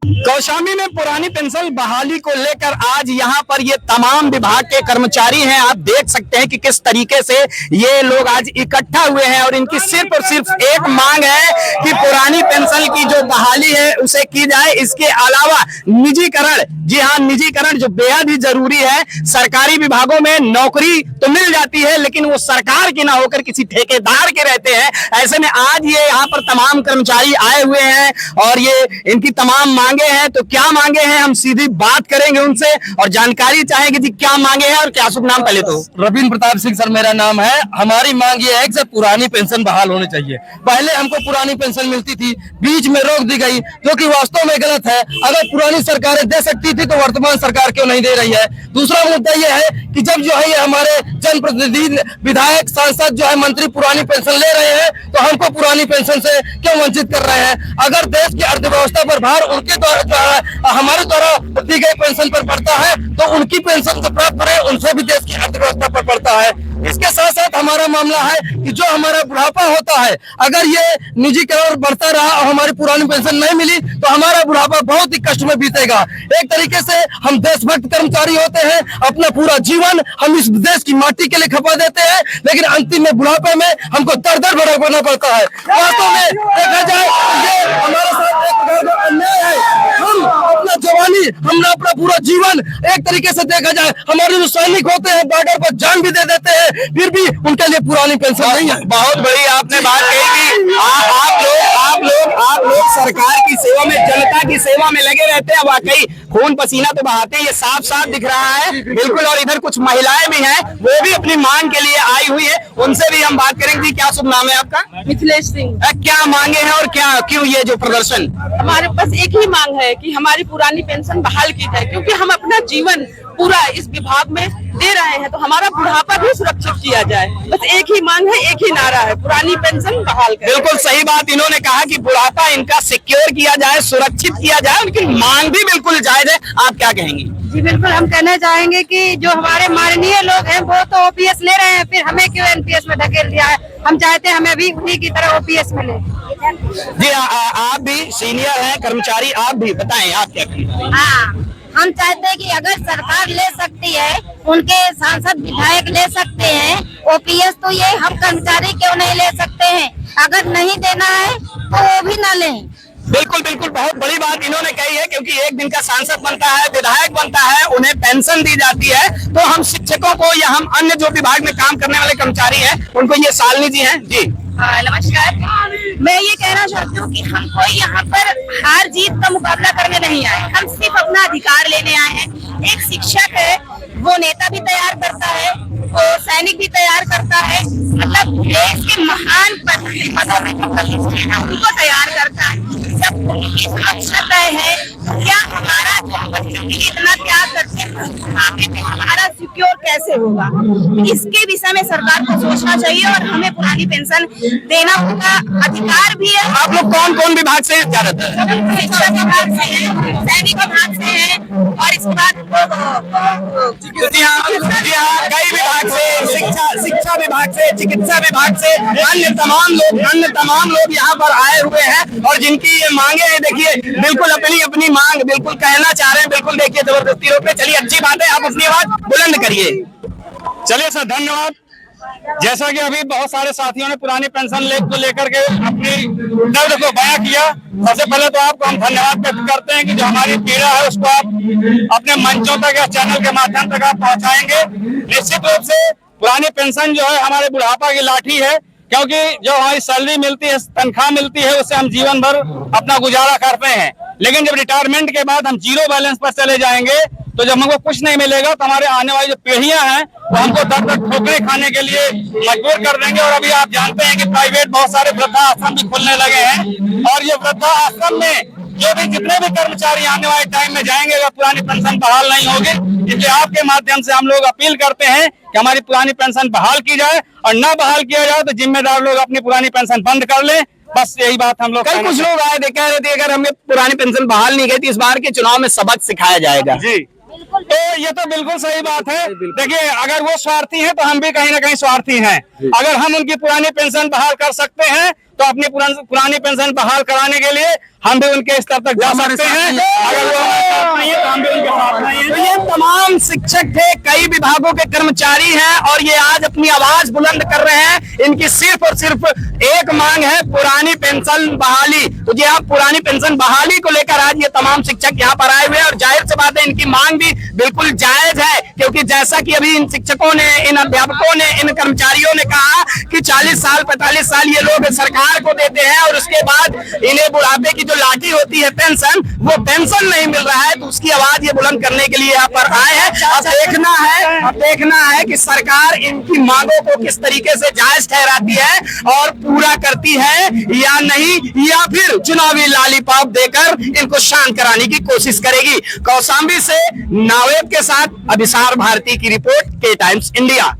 कौशाम्बी में पुरानी पेंशन बहाली को लेकर आज यहाँ पर ये तमाम विभाग के कर्मचारी हैं। आप देख सकते हैं कि किस तरीके से ये लोग आज इकट्ठा हुए हैं और इनकी सिर्फ और सिर्फ एक मांग है कि पुरानी पेंशन की जो बहाली है उसे की जाए। इसके अलावा निजीकरण, जी हाँ, निजीकरण जो बेहद ही जरूरी है। सरकारी विभागों में नौकरी तो मिल जाती है लेकिन वो सरकार की ना होकर किसी ठेकेदार के रहते हैं। ऐसे में आज ये यहाँ पर तमाम कर्मचारी आए हुए हैं और ये इनकी तमाम मांगे हैं। तो क्या मांगे हैं, हम सीधी बात करेंगे उनसे और जानकारी चाहेंगे जी क्या मांगे हैं और क्या। शुभ नाम पहले तो रविंद्र प्रताप सिंह सर मेरा नाम है। हमारी मांग ये है कि सर पुरानी पेंशन बहाल होनी चाहिए। पहले हमको पुरानी पेंशन मिलती थी, बीच में रोक दी गई, जो कि वास्तव में गलत है। अगर पुरानी सरकारें दे सकती थी तो वर्तमान सरकार क्यों नहीं दे रही है। दूसरा मुद्दा ये है कि जब जो है ये हमारे जनप्रतिनिधि, विधायक, सांसद जो है, मंत्री पुरानी पेंशन ले रहे हैं तो हमको पुरानी पेंशन से क्यों वंचित कर रहे हैं। अगर देश की अर्थव्यवस्था पर भार उनके द्वारा जो है हमारे द्वारा दी गई पेंशन पर पड़ता है तो उनकी पेंशन से प्राप्त करें, उनसे भी देश की अर्थव्यवस्था पर पड़ता है। इसके साथ साथ हमारा मामला है कि जो हमारा बुढ़ापा होता है, अगर ये निजीकरण बढ़ता रहा और हमारी पुरानी पेंशन नहीं मिली तो हमारा बुढ़ापा बहुत ही कष्ट में बीतेगा। एक तरीके से हम देशभक्त कर्मचारी होते हैं, अपना पूरा जीवन हम इस देश की माटी के लिए खपा देते हैं, लेकिन अंतिम में बुढ़ापे में हमको दर दर भटकना पड़ता है। वास्तव में देखा जाए ये हमारे साथ एक प्रकार का अन्याय है। हम अपना जवानी, हमने अपना पूरा जीवन, एक तरीके से देखा जाए हमारे जो सैनिक होते हैं बॉर्डर पर जान भी दे देते हैं, फिर भी उनके लिए पुरानी पेंशन नहीं है। बहुत बड़ी आपने बात कही कि आप लोग सरकार की सेवा में, जनता की सेवा में लगे रहते हैं। वाकई खून पसीना तो बहाते हैं, ये साफ साफ दिख रहा है बिल्कुल। और इधर कुछ महिलाएं भी हैं, वो भी अपनी मांग के लिए आई हुई है, उनसे भी हम बात करेंगे। क्या शुभ नाम है आपका? मिथिलेश सिंह। क्या मांगे हैं और क्या क्यों ये जो प्रदर्शन? हमारे पास एक ही मांग है कि हमारी पुरानी पेंशन बहाल की जाए, क्योंकि हम अपना जीवन पूरा इस विभाग में दे रहे हैं तो हमारा बुढ़ापा भी सुरक्षित किया जाए। बस एक ही मांग है, एक ही नारा है, पुरानी पेंशन बहाल करें। बिल्कुल सही बात इन्होंने कहा कि बुढ़ापा इनका सिक्योर किया जाए, सुरक्षित किया जाए। उनकी मांग भी बिल्कुल जायज है। आप क्या कहेंगी? जी बिल्कुल, हम कहना चाहेंगे कि जो हमारे माननीय लोग हैं वो तो ओपीएस ले रहे हैं, फिर हमें क्यों एनपीएस में धकेल दिया है। हम चाहते हैं हमें भी उन्हीं की तरह ओपीएस मिले। जी आप भी सीनियर हैं कर्मचारी, आप भी बताएं आप क्या कहेंगे? हाँ, हम चाहते हैं कि अगर सरकार ले सकती है, उनके सांसद विधायक ले सकते हैं ओपीएस, तो ये हम कर्मचारी क्यों नहीं ले सकते हैं। अगर नहीं देना है तो वो भी ना लें। बिल्कुल बिल्कुल, बहुत बड़ी बात इन्होंने कही है, क्योंकि एक दिन का सांसद बनता है, विधायक बनता है, उन्हें पेंशन दी जाती है। तो हम शिक्षकों को या हम अन्य जो विभाग में काम करने वाले कर्मचारी हैं उनको ये सालनी जी हैं। जी नमस्कार, मैं ये कहना चाहती हूँ कि हमको यहाँ पर हार जीत का मुकाबला करने नहीं आए, हम सिर्फ अपना अधिकार लेने आए हैं। एक शिक्षक है, वो नेता भी तैयार करता है, वो सैनिक भी तैयार करता है, मतलब देश के महान पदों में उनको तैयार करता है। जब सुरक्षा तय है, क्या हमारा बच्चों के लिए इतना त्याग करते हैं, आगे में हमारा सिक्योर कैसे होगा। इसके विषय में सरकार को सोचना चाहिए और हमें पुरानी पेंशन देना उनका अधिकार भी है। आप लोग कौन कौन विभाग से ज्यादातर? शिक्षा विभाग से है, सैनिक विभाग से है और इसके बाद कई विभाग से, शिक्षा विभाग से, चिकित्सा विभाग से, अन्य तमाम लोग यहाँ पर आए हुए हैं और जिनकी ये मांगे हैं। देखिए बिल्कुल अपनी अपनी मांग बिल्कुल कहना चाह रहे हैं। बिल्कुल देखिए जबरदस्ती रोक पे, चलिए अच्छी बात है, आप अपनी आवाज बुलंद करिए। चलिए सर, धन्यवाद। जैसा कि अभी बहुत सारे साथियों ने पुरानी पेंशन को लेकर के अपनी दर्द को बयां किया, सबसे पहले तो आपको हम धन्यवाद व्यक्त करते हैं कि जो हमारी पीड़ा है उसको आप अपने मंचों तक या चैनल के माध्यम तक आप पहुंचाएंगे। निश्चित रूप से पुरानी पेंशन जो है हमारे बुढ़ापा की लाठी है, क्योंकि जो हमारी सैलरी मिलती है, तनख्वाह मिलती है, उससे हम जीवन भर अपना गुजारा करते हैं। लेकिन जब रिटायरमेंट के बाद हम जीरो बैलेंस पर चले जाएंगे तो जब हमको कुछ नहीं मिलेगा तो हमारे आने वाली जो पीढ़ियां हैं वो हमको दर दर ठोकरे खाने के लिए मजबूर कर देंगे। और अभी आप जानते हैं कि प्राइवेट बहुत सारे वृद्धा आश्रम भी खुलने लगे हैं और ये वृद्धा आश्रम में जो भी जितने भी कर्मचारी आने वाले टाइम में जाएंगे अगर पुरानी पेंशन बहाल नहीं होगी, इसलिए आपके माध्यम से हम लोग अपील करते हैं कि हमारी पुरानी पेंशन बहाल की जाए और न बहाल किया जाए तो जिम्मेदार लोग अपनी पुरानी पेंशन बंद कर लें। बस यही बात हम लोग। कल कुछ लोग आए कह रहे थे अगर हमें पुरानी पेंशन बहाल नहीं गई तो इस बार के चुनाव में सबक सिखाया जाएगा। जी तो ये तो बिल्कुल सही बात है। देखिए अगर वो स्वार्थी हैं तो हम भी कहीं ना कहीं स्वार्थी हैं। अगर हम उनकी पुरानी पेंशन बहाल कर सकते हैं तो अपनी पुरानी पेंशन बहाल कराने के लिए हम भी उनके स्तर तक जा सकते हैं। अगर वो हमारे साथ नहीं है तो हम भी उनके साथ नहीं हैं। तो ये तमाम शिक्षक थे, कई विभागों के कर्मचारी हैं और ये आज अपनी आवाज बुलंद कर रहे हैं। इनकी सिर्फ और सिर्फ एक मांग है, पुरानी पेंशन बहाली। तो जी आप पुरानी पेंशन बहाली को लेकर आज ये तमाम शिक्षक यहाँ पर आए हुए हैं और जाहिर सी बात है इनकी मांग भी बिल्कुल जायज है, क्योंकि जैसा कि अभी इन शिक्षकों ने, इन अध्यापकों ने, इन कर्मचारियों ने कहा कि 40 साल 45 साल ये लोग सरकार को देते हैं और उसके बाद इन्हें बुढ़ापे की जो लाठी होती है पेंशन, वो पेंशन नहीं मिल रहा है। तो उसकी आवाज ये बुलंद करने के लिए यहाँ पर आए हैं। अब देखना है कि सरकार इनकी मांगों को किस तरीके से जायज ठहराती है और पूरा करती है या नहीं, या फिर चुनावी लॉलीपॉप देकर इनको शांत कराने की कोशिश करेगी। कौशाम्बी से नावेद के साथ अभिसार भारती की रिपोर्ट, के टाइम्स इंडिया।